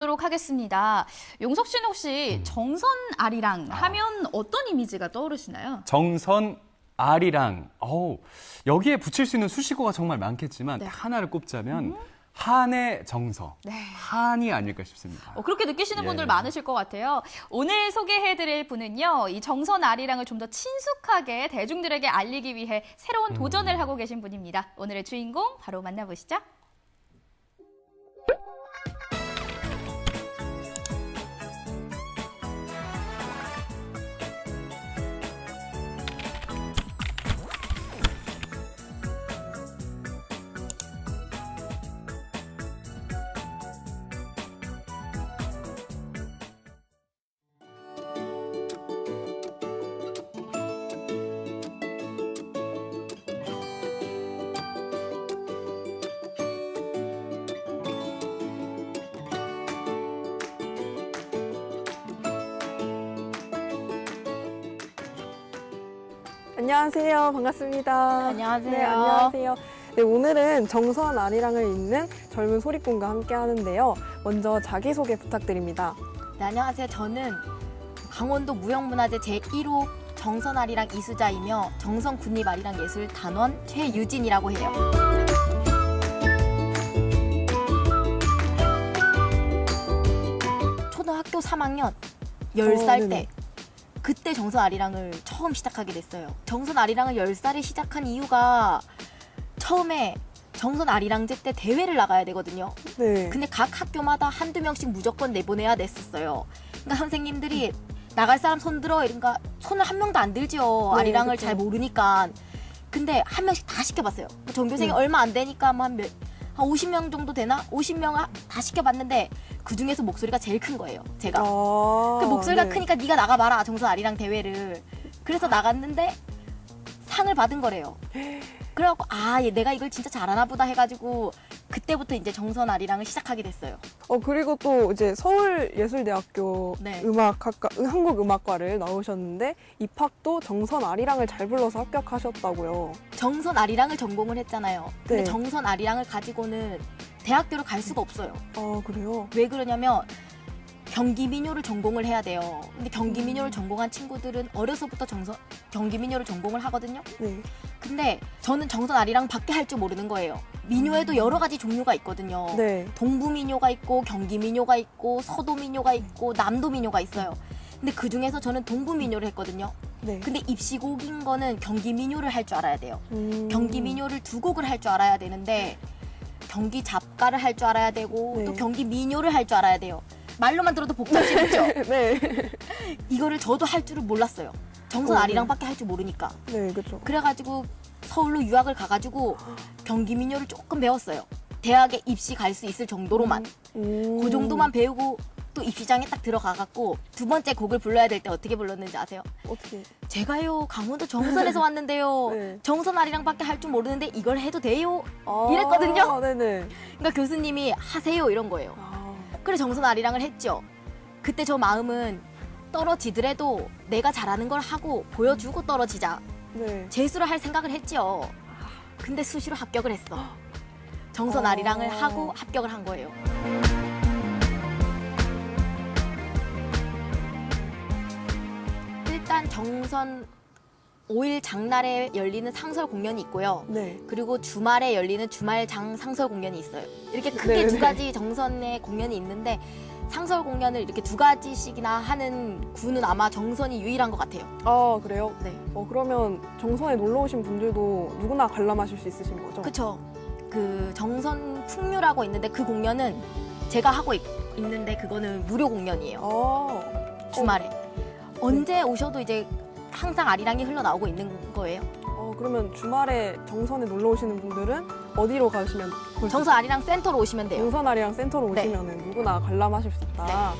도록 하겠습니다. 용석 씨는 혹시 정선 아리랑 하면 어떤 이미지가 떠오르시나요? 정선 아리랑. 여기에 붙일 수 있는 수식어가 정말 많겠지만 네. 딱 하나를 꼽자면 한의 정서, 네. 한이 아닐까 싶습니다. 그렇게 느끼시는 예. 분들 많으실 것 같아요. 오늘 소개해드릴 분은요, 이 정선 아리랑을 좀 더 친숙하게 대중들에게 알리기 위해 새로운 도전을 하고 계신 분입니다. 오늘의 주인공 바로 만나보시죠. 안녕하세요. 반갑습니다. 안녕하세요. 네, 안녕하세요. 네, 오늘은 정선 아리랑을 잇는 젊은 소리꾼과 함께 하는데요. 먼저 자기소개 부탁드립니다. 네, 안녕하세요. 저는 강원도 무형문화재 제1호 정선 아리랑 이수자이며 정선 군립 아리랑 예술 단원 최유진이라고 해요. 초등학교 3학년 10살 네네. 때 그때 정선 아리랑을 처음 시작하게 됐어요. 정선 아리랑을 10살에 시작한 이유가 처음에 정선 아리랑제 때 대회를 나가야 되거든요. 네. 근데 각 학교마다 한두 명씩 무조건 내보내야 됐었어요. 그러니까 선생님들이 나갈 사람 손 들어 이러니까 손을 한 명도 안 들죠. 네, 아리랑을 그쵸. 잘 모르니까. 근데 한 명씩 다 시켜봤어요. 전교생이 네. 얼마 안 되니까 한 50명 정도 되나? 50명 다 시켜봤는데 그 중에서 목소리가 제일 큰 거예요. 제가. 그 목소리가 네. 크니까 네가 나가봐라 정선 아리랑 대회를. 그래서 나갔는데 상을 받은 거래요. 그래갖고 내가 이걸 진짜 잘하나 보다 해가지고 그때부터 이제 정선 아리랑을 시작하게 됐어요. 그리고 또 이제 서울예술대학교 네. 한국음악과를 나오셨는데 입학도 정선 아리랑을 잘 불러서 합격하셨다고요. 정선 아리랑을 전공을 했잖아요. 근데 네. 정선 아리랑을 가지고는 대학교를 갈 수가 없어요. 그래요? 왜 그러냐면 경기민요를 전공을 해야 돼요. 근데 경기민요를 전공한 친구들은 어려서부터 경기민요를 전공을 하거든요. 네. 근데 저는 정선 아리랑 밖에 할 줄 모르는 거예요. 민요에도 여러 가지 종류가 있거든요. 네. 동부민요가 있고 경기민요가 있고 서도민요가 있고 남도민요가 있어요. 근데 그 중에서 저는 동부민요를 했거든요. 네. 근데 입시곡인 거는 경기민요를 할 줄 알아야 돼요. 경기민요를 두 곡을 할 줄 알아야 되는데 경기 잡가를 할 줄 알아야 되고 네. 또 경기민요를 할 줄 알아야 돼요. 말로만 들어도 복잡스럽죠? 네. 이거를 저도 할 줄을 몰랐어요. 정선 아리랑밖에 할 줄 모르니까. 네, 그렇죠. 그래가지고 서울로 유학을 가가지고 경기민요를 조금 배웠어요. 대학에 입시 갈 수 있을 정도로만. 그 정도만 배우고 또 입시장에 딱 들어가갖고 두 번째 곡을 불러야 될 때 어떻게 불렀는지 아세요? 어떻게? 제가요 강원도 정선에서 왔는데요. 네. 정선 아리랑밖에 할 줄 모르는데 이걸 해도 돼요? 이랬거든요. 네네. 그러니까 교수님이 하세요 이런 거예요. 그래 정선 아리랑을 했죠. 그때 저 마음은 떨어지더라도 내가 잘하는 걸 하고 보여주고 떨어지자. 네. 재수를 할 생각을 했죠. 근데 수시로 합격을 했어. 정선 아리랑을 하고 합격을 한 거예요. 일단 정선 5일 장날에 열리는 상설 공연이 있고요. 네. 그리고 주말에 열리는 주말장 상설 공연이 있어요. 이렇게 크게 네네. 두 가지 정선의 공연이 있는데 상설 공연을 이렇게 두 가지씩이나 하는 구는 아마 정선이 유일한 것 같아요. 그래요? 네. 그러면 정선에 놀러 오신 분들도 누구나 관람하실 수 있으신 거죠? 그쵸. 그 정선 풍류라고 있는데 그 공연은 제가 하고 있는데 그거는 무료 공연이에요. 주말에. 언제 오셔도 이제 항상 아리랑이 흘러나오고 있는 거예요. 그러면 주말에 정선에 놀러 오시는 분들은 어디로 가시면 볼수 정선 아리랑 센터로 오시면 돼요. 정선 아리랑 센터로 네. 오시면 누구나 관람하실 수 있다.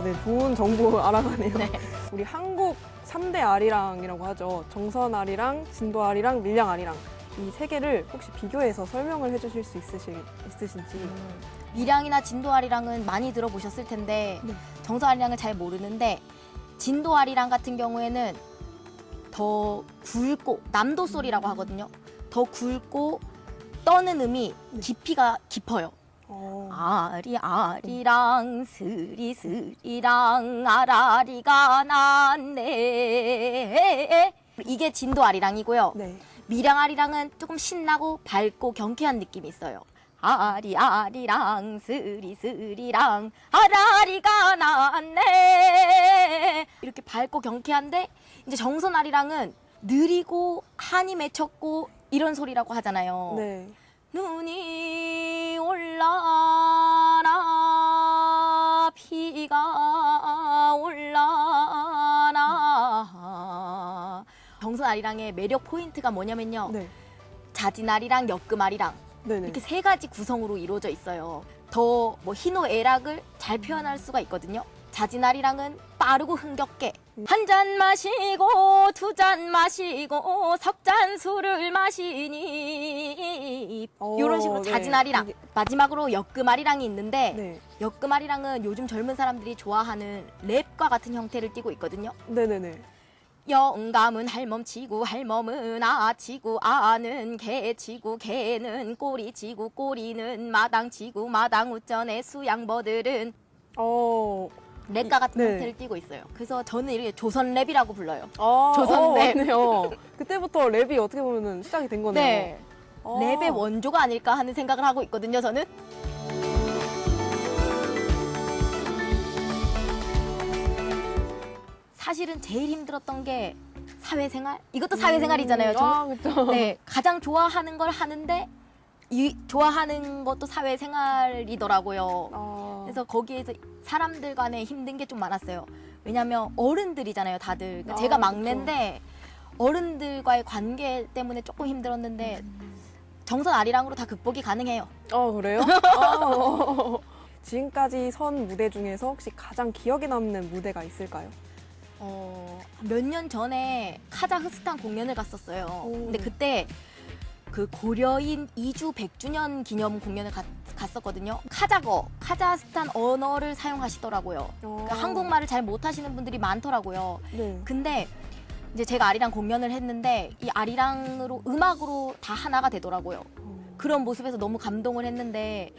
네, 좋은 정보 알아가네요. 네. 우리 한국 3대 아리랑이라고 하죠. 정선 아리랑, 진도 아리랑, 밀양 아리랑. 이 세 개를 혹시 비교해서 설명을 해주실 수 있으신지. 밀양이나 진도 아리랑은 많이 들어보셨을 텐데 네. 정선 아리랑을 잘 모르는데 진도 아리랑 같은 경우에는 더 굵고 남도 소리라고 하거든요. 더 굵고 떠는 음이 깊이가 깊어요. 아리아리랑 스리스리랑 아라리가 났네. 이게 진도 아리랑이고요. 네. 밀양 아리랑은 조금 신나고 밝고 경쾌한 느낌이 있어요. 아리아리랑 스리스리랑 아라리가 났네. 이렇게 밝고 경쾌한데 이제 정선 아리랑은 느리고 한이 맺혔고 이런 소리라고 하잖아요. 네. 눈이 올라라 비가 올라라. 정선 아리랑의 매력 포인트가 뭐냐면요. 네. 자진 아리랑, 엮음 아리랑 네네. 이렇게 세 가지 구성으로 이루어져 있어요. 더 뭐 희노애락을 잘 표현할 수가 있거든요. 자진 아리랑은 빠르고 흥겹게 한 잔 마시고 두 잔 마시고 석 잔 술을 마시니 이런 식으로 네. 자진 아리랑. 마지막으로 엮음 아리랑이 있는데 네. 엮음 아리랑은 요즘 젊은 사람들이 좋아하는 랩과 같은 형태를 띠고 있거든요. 네네네. 영감은 할멈치고 할멈은 아치고 아는 개치고 개는 꼬리치고 꼬리는 마당치고 마당 우전의 수양버들은 랩과 같은 네. 형태를 띠고 있어요. 그래서 저는 이렇게 조선 랩이라고 불러요. 아, 조선 랩. 맞네요. 그때부터 랩이 어떻게 보면 시작이 된 거네요. 네. 랩의 원조가 아닐까 하는 생각을 하고 있거든요, 저는. 사실은 제일 힘들었던 게 사회생활? 이것도 사회생활이잖아요. 그렇죠. 네, 가장 좋아하는 걸 하는데 좋아하는 것도 사회생활이더라고요. 그래서 거기에서 사람들 간에 힘든 게 좀 많았어요. 왜냐하면 어른들이잖아요, 다들. 그러니까 제가 막내인데 어른들과의 관계 때문에 조금 힘들었는데 정선 아리랑으로 다 극복이 가능해요. 그래요? 지금까지 선 무대 중에서 혹시 가장 기억에 남는 무대가 있을까요? 몇 년 전에 카자흐스탄 공연을 갔었어요. 근데 그때 그 고려인 이주 100주년 기념 공연을 갔었거든요. 카자흐스탄 언어를 사용하시더라고요. 그러니까 한국말을 잘 못하시는 분들이 많더라고요. 네. 근데 이제 제가 아리랑 공연을 했는데 이 아리랑으로 음악으로 다 하나가 되더라고요. 그런 모습에서 너무 감동을 했는데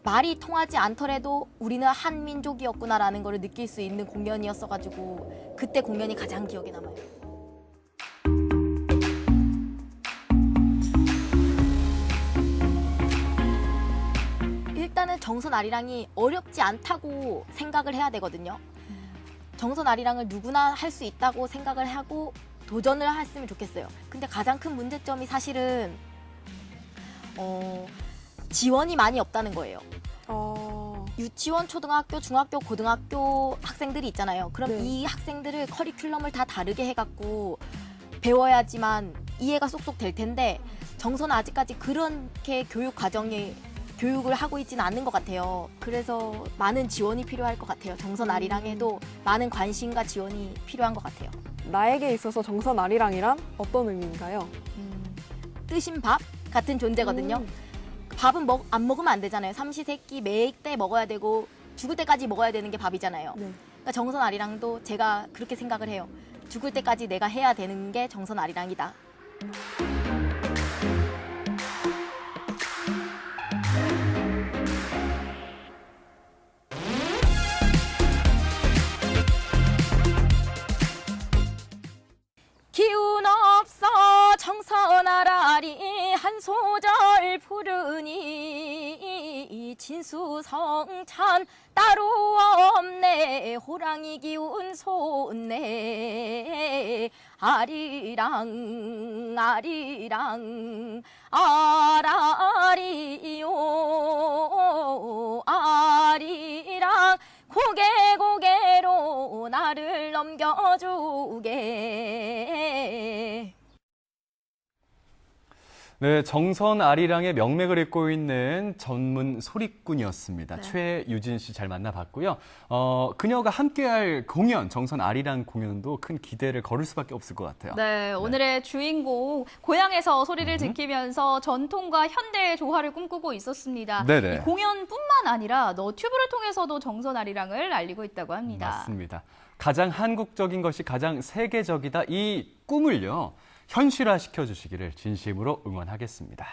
말이 통하지 않더라도 우리는 한 민족이었구나라는 걸 느낄 수 있는 공연이었어가지고 그때 공연이 가장 기억에 남아요. 일단은 정선 아리랑이 어렵지 않다고 생각을 해야 되거든요. 정선 아리랑을 누구나 할 수 있다고 생각을 하고 도전을 했으면 좋겠어요. 근데 가장 큰 문제점이 사실은 지원이 많이 없다는 거예요. 유치원, 초등학교, 중학교, 고등학교 학생들이 있잖아요. 그럼 네. 이 학생들을 커리큘럼을 다 다르게 해갖고 배워야지만 이해가 쏙쏙 될 텐데 정선은 아직까지 그렇게 교육을 하고 있지는 않는 것 같아요. 그래서 많은 지원이 필요할 것 같아요. 정선 아리랑에도 많은 관심과 지원이 필요한 것 같아요. 나에게 있어서 정선 아리랑이란 어떤 의미인가요? 뜨신 밥 같은 존재거든요. 밥은 안 먹으면 안 되잖아요. 삼시세끼 매 때 먹어야 되고 죽을 때까지 먹어야 되는 게 밥이잖아요. 네. 그러니까 정선 아리랑도 제가 그렇게 생각을 해요. 죽을 때까지 내가 해야 되는 게 정선 아리랑이다. 기운 없어 정선 아라리 한 소절 부르니 진수성찬 따로 없네 호랑이 기운 솟네 아리랑 아리랑 아라리요 아리랑 고개로 나를 넘겨주게. 네, 정선 아리랑의 명맥을 잇고 있는 전문 소리꾼이었습니다. 네. 최유진 씨 잘 만나봤고요. 그녀가 함께할 공연, 정선 아리랑 공연도 큰 기대를 걸을 수밖에 없을 것 같아요. 네, 오늘의 주인공 고향에서 소리를 지키면서 전통과 현대의 조화를 꿈꾸고 있었습니다. 네네. 이 공연뿐만 아니라 너튜브를 통해서도 정선 아리랑을 알리고 있다고 합니다. 맞습니다. 가장 한국적인 것이 가장 세계적이다. 이 꿈을요, 현실화 시켜주시기를 진심으로 응원하겠습니다.